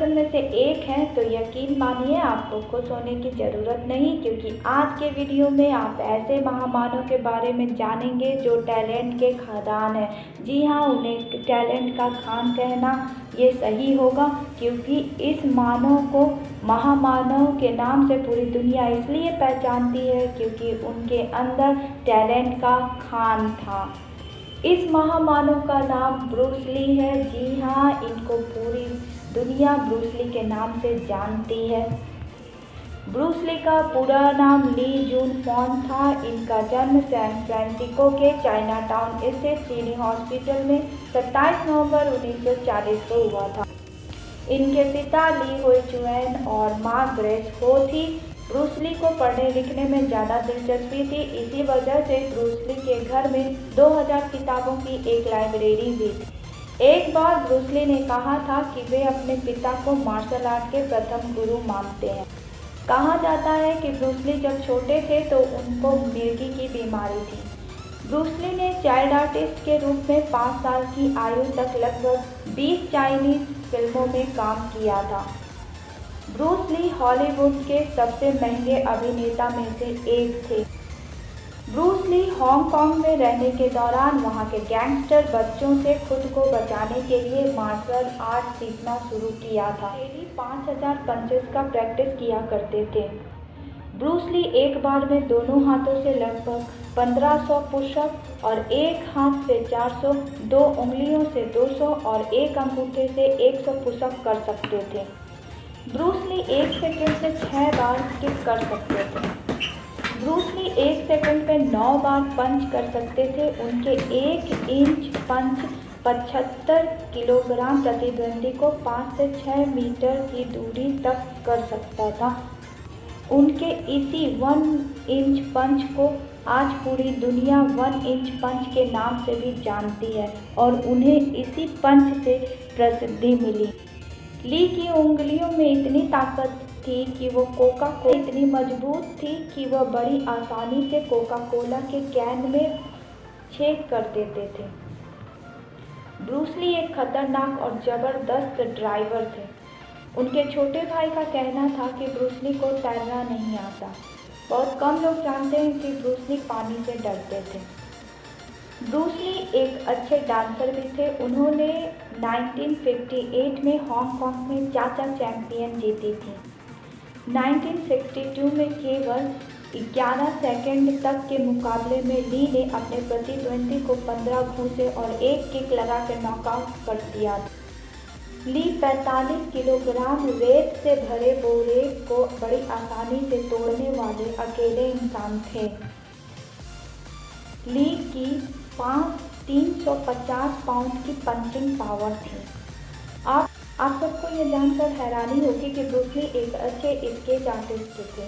Person में से एक हैं तो यकीन मानिए आपको खुश होने की ज़रूरत नहीं, क्योंकि आज के वीडियो में आप ऐसे महामानव के बारे में जानेंगे जो टैलेंट के खदान हैं। जी हाँ, उन्हें टैलेंट का खान कहना ये सही होगा, क्योंकि इस मानव को महामानव के नाम से पूरी दुनिया इसलिए पहचानती है क्योंकि उनके अंदर टैलेंट का खान था। इस महामानव का नाम ब्रूस ली है। जी हाँ, इनको पूरी दुनिया ब्रूस ली के नाम से जानती है। ब्रूस ली का पूरा नाम ली जून फॉन था। इनका जन्म सैन फ्रांसिस्को के चाइनाटाउन स्थित चीनी हॉस्पिटल में 27 नवंबर 1940 को हुआ था। इनके पिता ली हुई चुएन और माँ ग्रेस हो थी। ब्रूस ली को पढ़ने लिखने में ज़्यादा दिलचस्पी थी, इसी वजह से ब्रूस ली के घर में 2000 किताबों की एक लाइब्रेरी भी थी। एक बार ब्रूस ली ने कहा था कि वे अपने पिता को मार्शल आर्ट के प्रथम गुरु मानते हैं। कहा जाता है कि ब्रूस ली जब छोटे थे तो उनको मिर्गी की बीमारी थी। ब्रूस ली ने चाइल्ड आर्टिस्ट के रूप में 5 साल की आयु तक लगभग 20 चाइनीज फिल्मों में काम किया था। ब्रूस ली हॉलीवुड के सबसे महंगे अभिनेता में से एक थे। ब्रूस ली हांगकांग में रहने के दौरान वहां के गैंगस्टर बच्चों से खुद को बचाने के लिए मार्शल आर्ट सीखना शुरू किया था। डेली 5000 पंचेस का प्रैक्टिस किया करते थे। ब्रूस ली एक बार में दोनों हाथों से लगभग 1500 पुशअप और एक हाथ से 400, 2 उंगलियों से 200 और एक अंगूठे से 100 पुशअप कर सकते थे। ब्रूस ली 1 सेकंड में 6 बार किक कर सकते थे। ब्रूस ली 1 सेकंड में 9 बार पंच कर सकते थे। उनके 1 इंच पंच 75 किलोग्राम प्रतिद्वंदी को 5 से 6 मीटर की दूरी तक कर सकता था। उनके इसी 1 इंच पंच को आज पूरी दुनिया 1 इंच पंच के नाम से भी जानती है और उन्हें इसी पंच से प्रसिद्धि मिली। ली की उंगलियों में इतनी ताकत थी कि वो कोका कोला इतनी मजबूत थी कि वह बड़ी आसानी से कोका कोला के कैन में छेद कर देते थे। ब्रूस ली एक खतरनाक और ज़बरदस्त ड्राइवर थे। उनके छोटे भाई का कहना था कि ब्रूस ली को तैरना नहीं आता। बहुत कम लोग जानते हैं कि ब्रूस ली पानी से डरते थे। ब्रूस ली एक अच्छे डांसर भी थे। उन्होंने 1958 में हांगकांग में चाचा चैंपियन जीती थी। 1962 में केवल 11 सेकंड तक के मुकाबले में ली ने अपने प्रतिद्वंदी को 15 घूंसे और एक किक लगाकर नॉकआउट कर दिया। ली 45 किलोग्राम रेत से भरे बोरे को बड़ी आसानी से तोड़ने वाले अकेले इंसान थे। ली की 350 पाउंड की पंचिंग पावर थी। आप सबको ये जानकर हैरानी होगी कि ब्रूस ली एक अच्छे स्केच आर्टिस्ट थे।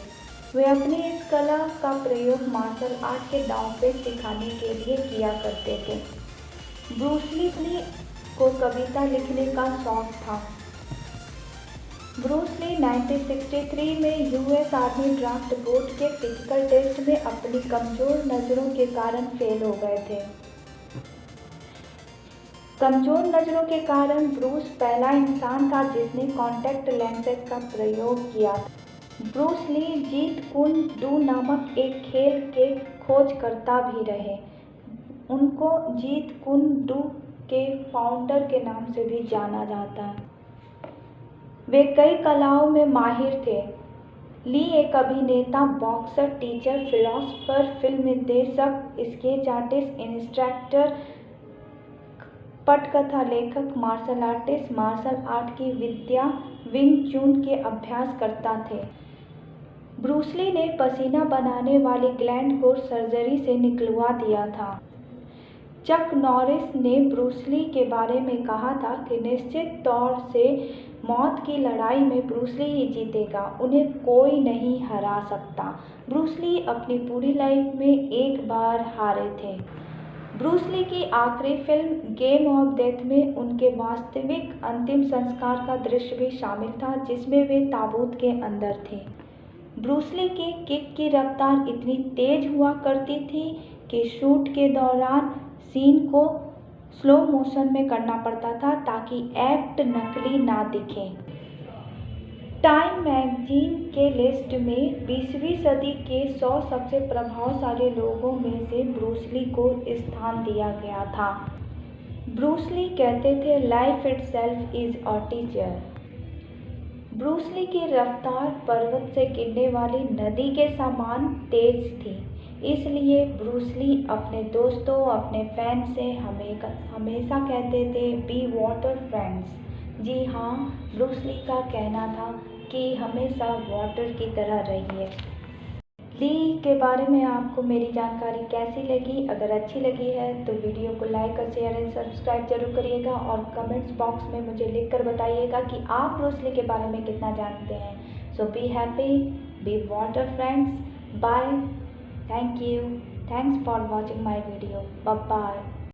वे अपनी इस कला का प्रयोग मार्शल आर्ट के दांव पे सिखाने के लिए किया करते थे। ब्रूस ली को कविता लिखने का शौक था। ब्रूस ली 1963 में यूएस आर्मी ड्राफ्ट बोर्ड के फिजिकल टेस्ट में अपनी कमजोर नज़रों के कारण फेल हो गए थे। कमजोर नज़रों के कारण ब्रूस पहला इंसान था जिसने कॉन्टैक्ट लेंसेज का प्रयोग किया। ब्रूस ली जीत कुन डू नामक एक खेल के खोजकर्ता भी रहे। उनको जीत कुन डू के फाउंडर के नाम से भी जाना जाता है। वे कई कलाओं में माहिर थे। ली एक अभिनेता, बॉक्सर, टीचर, फिलोसोफर, फिल्म निर्देशक, स्केच आर्टिस्ट, इंस्ट्रक्टर, पटकथा लेखक, मार्शल आर्टिस्ट, मार्शल आर्ट की विद्या विंग चुन के अभ्यास करता थे। ब्रूस ली ने पसीना बनाने वाली ग्लैंड को सर्जरी से निकलवा दिया था। चक नॉरिस ने ब्रूस ली के बारे में कहा था कि निश्चित तौर से मौत की लड़ाई में ब्रूस ली ही जीतेगा, उन्हें कोई नहीं हरा सकता। ब्रूस ली अपनी पूरी लाइफ में एक बार हारे थे। ब्रूस ली की आखिरी फिल्म गेम ऑफ डेथ में उनके वास्तविक अंतिम संस्कार का दृश्य भी शामिल था, जिसमें वे ताबूत के अंदर थे। ब्रूस ली की किक की रफ्तार इतनी तेज हुआ करती थी कि शूट के दौरान सीन को स्लो मोशन में करना पड़ता था ताकि एक्ट नकली ना दिखे। टाइम मैगजीन के लिस्ट में 20वीं सदी के 100 सबसे प्रभावशाली लोगों में से ब्रूस ली को स्थान दिया गया था। ब्रूस ली कहते थे, life itself is a teacher. Bruce Lee की रफ्तार पर्वत से गिरने वाली नदी के समान तेज थी, इसलिए ब्रूस ली अपने दोस्तों, अपने फैंस से हमेशा कहते थे, बी वाटर फ्रेंड्स। जी हाँ, ब्रूस ली का कहना था कि हमेशा वाटर की तरह रहिए। ली के बारे में आपको मेरी जानकारी कैसी लगी? अगर अच्छी लगी है तो वीडियो को लाइक और शेयर एंड सब्सक्राइब जरूर करिएगा और कमेंट्स बॉक्स में मुझे लिखकर बताइएगा कि आप ब्रूस ली के बारे में कितना जानते हैं। So be happy, be water friends, bye, thank you, thanks for watching my video, bye bye.